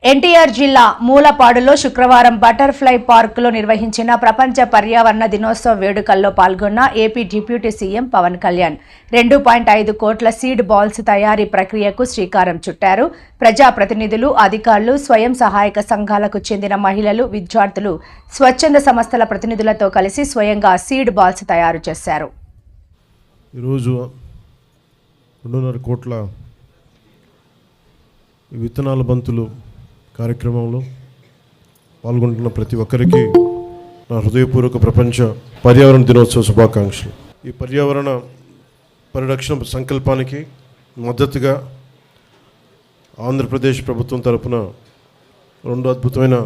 ఎన్టీఆర్ జిల్లా మూలపాడులో శుక్రవారం బటర్ఫ్లై పార్కులో నిర్వహించిన ప్రపంచ పర్యావరణ దినోత్సవ వేడుకల్లో పాల్గొన్న AP deputy CM Pawan Kalyan 2.5 కోట్ల సీడ్ బాల్స్ తయారీ ప్రక్రియకు శ్రీకారం చుట్టారు. ప్రజాప్రతినిధులు, అధికారులు, స్వయం సహాయక సంఘాలకు చెందిన మహిళలు, విద్యార్థులు, స్వచ్ఛంద సంస్థల ప్రతినిధులతో కలిసి స్వయంగా సీడ్ బాల్స్ తయారు చేశారు. ఈరోజు 2.5 కోట్ల విత్తనాల బంతులు కార్యక్రమంలో పాల్గొంటున్న ప్రతి ఒక్కరికి నా హృదయపూర్వక ప్రపంచ పర్యావరణ దినోత్సవ శుభాకాంక్షలు. ఈ పర్యావరణ పరిరక్షణ సంకల్పానికి మద్దతుగా ఆంధ్రప్రదేశ్ ప్రభుత్వం తరపున 2 అద్భుతమైన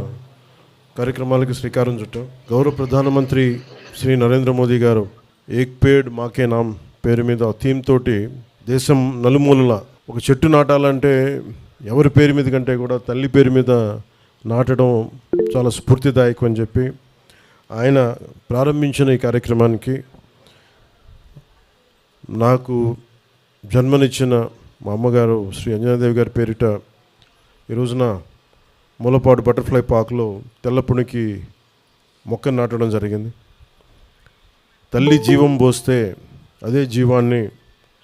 కార్యక్రమాలకి శ్రీకారం చుట్టాం. గౌరవ ప్రధానమంత్రి శ్రీ నరేంద్ర మోదీ గారు ఏక్ పేడ్ మాకే నామ్ పేరు మీద థీమ్ తోటి దేశం నలుమూలల ఒక చెట్టు నాటాలంటే ఎవరి పేరు మీద కంటే కూడా తల్లి పేరు మీద నాటడం చాలా స్ఫూర్తిదాయకం అని చెప్పి ఆయన ప్రారంభించిన ఈ కార్యక్రమానికి నాకు జన్మనిచ్చిన మా అమ్మగారు శ్రీ అంజనాదేవి గారి పేరిట ఈ రోజున మూలపాడు బటర్ఫ్లై పార్క్లో తెల్లపునికి మొక్కను నాటడం జరిగింది. తల్లి జీవం పోస్తే అదే జీవాన్ని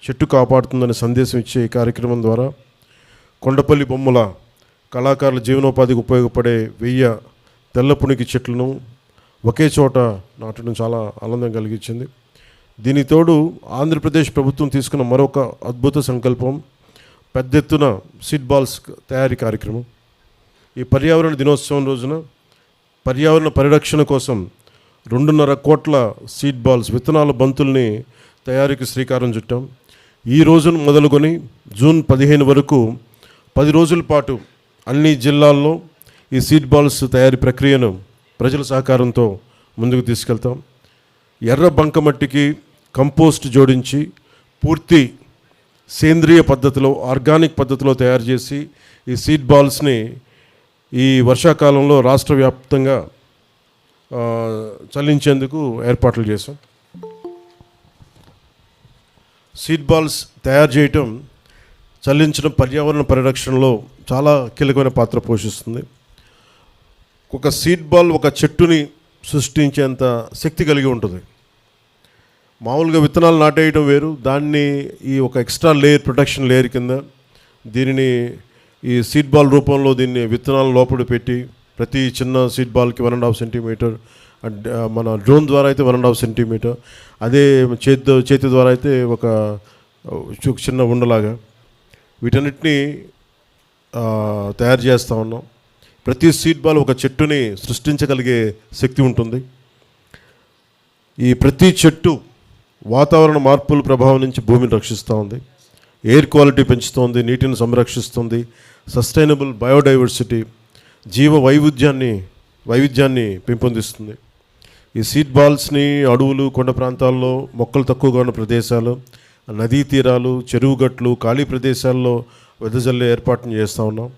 చెట్టు కాపాడుతుందనే సందేశం ఇచ్చే ఈ కార్యక్రమం ద్వారా కొండపల్లి బొమ్మల కళాకారుల జీవనోపాధికి ఉపయోగపడే 1000 తెల్లపునికి చెట్లను ఒకే చోట నాటడం చాలా ఆనందం కలిగించింది. దీనికి తోడు ఆంధ్రప్రదేశ్ ప్రభుత్వం తీసుకున్న మరొక అద్భుత సంకల్పం పెద్ద ఎత్తున సీడ్ బాల్స్ తయారీ కార్యక్రమం. ఈ పర్యావరణ దినోత్సవం రోజున పర్యావరణ పరిరక్షణ కోసం 2.5 కోట్ల సీడ్ బాల్స్ విత్తనాల బంతుల్ని తయారీకి శ్రీకారం చుట్టాం. ఈ రోజును మొదలుకొని జూన్ 15 వరకు 10 రోజుల పాటు అన్ని జిల్లాల్లో ఈ సీడ్ బాల్స్ తయారీ ప్రక్రియను ప్రజల సహకారంతో ముందుకు తీసుకెళ్తాం. ఎర్ర బంకమట్టికి కంపోస్ట్ జోడించి పూర్తి సేంద్రియ పద్ధతిలో ఆర్గానిక్ పద్ధతిలో తయారు చేసి ఈ సీడ్ బాల్స్ని ఈ వర్షాకాలంలో రాష్ట్ర వ్యాప్తంగా చల్లించేందుకు ఏర్పాట్లు చేశాం. సీడ్ బాల్స్ తయారు చేయటం చల్లించడం పర్యావరణ పరిరక్షణలో చాలా కీలకమైన పాత్ర పోషిస్తుంది. ఒక సీడ్ బాల్ ఒక చెట్టుని సృష్టించేంత శక్తి కలిగి ఉంటుంది. మామూలుగా విత్తనాలు నాటేయడం వేరు, దాన్ని ఈ ఒక ఎక్స్ట్రా లేయర్ ప్రొటెక్షన్ లేయర్ కింద దీనిని ఈ సీడ్ బాల్ రూపంలో దీన్ని విత్తనాల లోపల పెట్టి ప్రతి చిన్న సీడ్ బాల్కి 1.5 సెంటీమీటర్, మన డ్రోన్ ద్వారా అయితే 1.5 సెంటీమీటర్, అదే చేతి ద్వారా అయితే ఒక చిన్న ఉండలాగా వీటన్నిటినీ తయారు చేస్తూ ఉన్నాం. ప్రతి సీడ్ బాల్ ఒక చెట్టుని సృష్టించగలిగే శక్తి ఉంటుంది. ఈ ప్రతి చెట్టు వాతావరణ మార్పుల ప్రభావం నుంచి భూమిని రక్షిస్తూ ఉంది, ఎయిర్ క్వాలిటీ పెంచుతుంది, నీటిని సంరక్షిస్తుంది, సస్టైనబుల్ బయోడైవర్సిటీ జీవ వైవిధ్యాన్ని పెంపొందిస్తుంది. ఈ సీడ్ బాల్స్ని అడవులు, కొండ ప్రాంతాల్లో మొక్కలు తక్కువగా ఉన్న ప్రదేశాలు, నదీ తీరాలు, చెరువు గట్లు, ఖాళీ ప్రదేశాల్లో వెదజల్లే ఏర్పాటును చేస్తూ ఉన్నాం.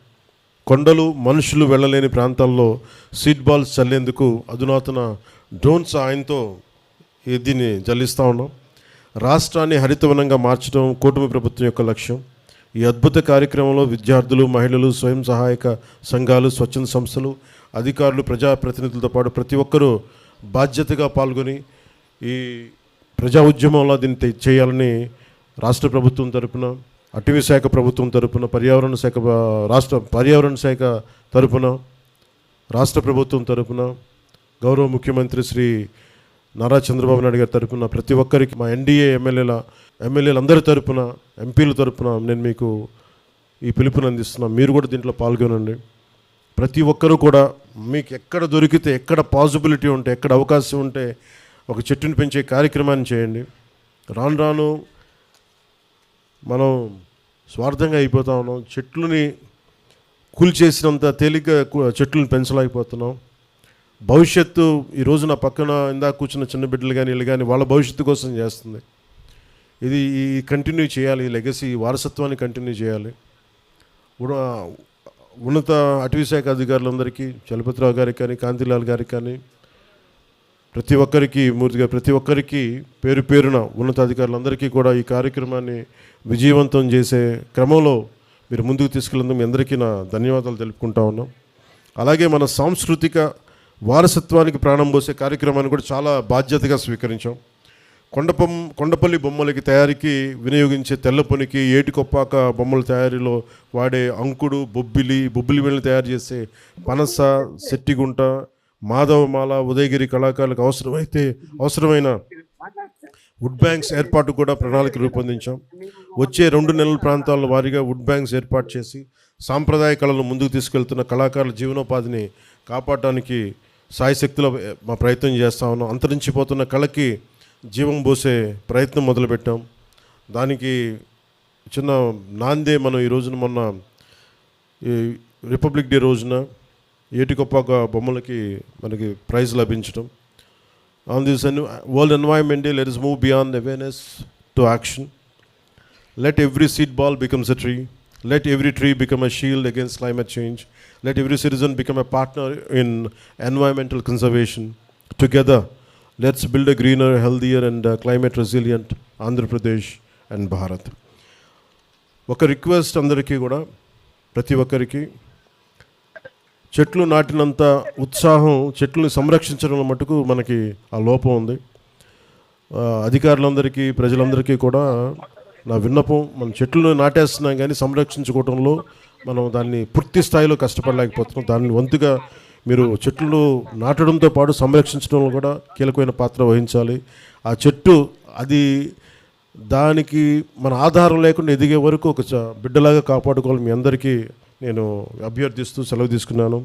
కొండలు, మనుషులు వెళ్ళలేని ప్రాంతాల్లో సీడ్ బాల్స్ చల్లేందుకు అధునాతన డ్రోన్ సాయంతో దీన్ని జల్లిస్తూ ఉన్నాం. రాష్ట్రాన్ని హరితవనంగా మార్చడం కూటమి ప్రభుత్వం యొక్క లక్ష్యం. ఈ అద్భుత కార్యక్రమంలో విద్యార్థులు, మహిళలు, స్వయం సహాయక సంఘాలు, స్వచ్ఛంద సంస్థలు, అధికారులు, ప్రజాప్రతినిధులతో పాటు ప్రతి ఒక్కరూ బాధ్యతగా పాల్గొని ఈ ప్రజా ఉద్యమంలో దీన్ని చేయాలని రాష్ట్ర ప్రభుత్వం తరపున, అటవీ శాఖ ప్రభుత్వం తరపున, రాష్ట్ర పర్యావరణ శాఖ తరపున, రాష్ట్ర ప్రభుత్వం తరపున, గౌరవ ముఖ్యమంత్రి శ్రీ నారా చంద్రబాబు నాయుడు గారి తరపున ప్రతి ఒక్కరికి, మా ఎన్డీఏ ఎమ్మెల్యేలందరి తరపున, ఎంపీల తరపున నేను మీకు ఈ పిలుపుని అందిస్తున్నాను. మీరు కూడా దీంట్లో పాల్గొనండి. ప్రతి ఒక్కరూ కూడా మీకు ఎక్కడ దొరికితే, ఎక్కడ పాసిబిలిటీ ఉంటే, ఎక్కడ అవకాశం ఉంటే ఒక చెట్టుని పెంచే కార్యక్రమాన్ని చేయండి. రాను రాను మనం స్వార్థంగా అయిపోతా ఉన్నాం. చెట్లని కూల్చేసినంత తేలిగ్గా చెట్లను పెంచలేకపోతున్నాం. భవిష్యత్తు ఈ రోజు నా పక్కన ఇందాక కూర్చున్న చిన్న బిడ్డలు కానీ వీళ్ళు కానీ వాళ్ళ భవిష్యత్తు కోసం చేస్తుంది. ఇది కంటిన్యూ చేయాలి, ఈ లెగసీ, వారసత్వాన్ని కంటిన్యూ చేయాలి. ఉన్నత అటవీ శాఖ అధికారులందరికీ, చలపతిరావు గారికి కానీ, కాంతిలాల్ గారికి కానీ, ప్రతి ఒక్కరికి, మూర్తిగా ప్రతి ఒక్కరికి పేరు పేరున ఉన్నతాధికారులందరికీ కూడా ఈ కార్యక్రమాన్ని విజయవంతం చేసే క్రమంలో మీరు ముందుకు తీసుకెళ్ళినందుకు మీ అందరికీ నా ధన్యవాదాలు తెలుపుకుంటా ఉన్నాం. అలాగే మన సాంస్కృతిక వారసత్వానికి ప్రాణం పోసే కార్యక్రమాన్ని కూడా చాలా బాధ్యతగా స్వీకరించాం. కొండపల్లి బొమ్మలకి తయారీకి వినియోగించే తెల్లపొనికి, ఏటికొప్పాక బొమ్మల తయారీలో వాడే అంకుడు, బొబ్బిలి వీళ్ళని తయారు చేసే పనస, సెట్టిగుంట, మాధవమాల, ఉదయగిరి కళాకారులకు అవసరమైన వుడ్ బ్యాంక్స్ ఏర్పాటు కూడా ప్రణాళిక రూపొందించాం. వచ్చే 2 నెలల ప్రాంతాల వారీగా వుడ్ బ్యాంక్స్ ఏర్పాటు చేసి సాంప్రదాయ కళలు ముందుకు తీసుకెళ్తున్న కళాకారుల జీవనోపాధిని కాపాడటానికి సాయశక్తిలో మా ప్రయత్నం చేస్తా ఉన్నాం. అంతరించిపోతున్న కళకి జీవం పోసే ప్రయత్నం మొదలుపెట్టాం. దానికి చిన్న నాందే మనం ఈ రోజున మొన్న ఈ రిపబ్లిక్ డే రోజున ఏటికొప్పాక బొమ్మలకి మనకి ప్రైజ్ లభించడం. On this world environment day, let us move beyond awareness to action. Let every seed ball becomes a tree. Let every tree become a shield against climate change. Let every citizen become a partner in environmental conservation. Together, let's build a greener, healthier and climate resilient Andhra Pradesh and Bharat. ఒక request అందరికీ కూడా, ప్రతి ఒక్కరికి చెట్లు నాటినంత ఉత్సాహం చెట్లను సంరక్షించడం మటుకు మనకి ఆ లోపం ఉంది. అధికారులందరికీ, ప్రజలందరికీ కూడా నా విన్నపం, మనం చెట్లను నాటేస్తున్నాం కానీ సంరక్షించుకోవడంలో మనం దాన్ని పూర్తి స్థాయిలో కష్టపడలేకపోతున్నాం. దాన్ని వంతుగా మీరు చెట్లు నాటడంతో పాటు సంరక్షించడంలో కూడా కీలకమైన పాత్ర వహించాలి. ఆ చెట్టు దానికి మన ఆధారం లేకుండా ఎదిగే వరకు ఒక బిడ్డలాగా కాపాడుకోవాలి. మీ అందరికీ నేను అభ్యర్థిస్తూ సెలవు తీసుకున్నాను.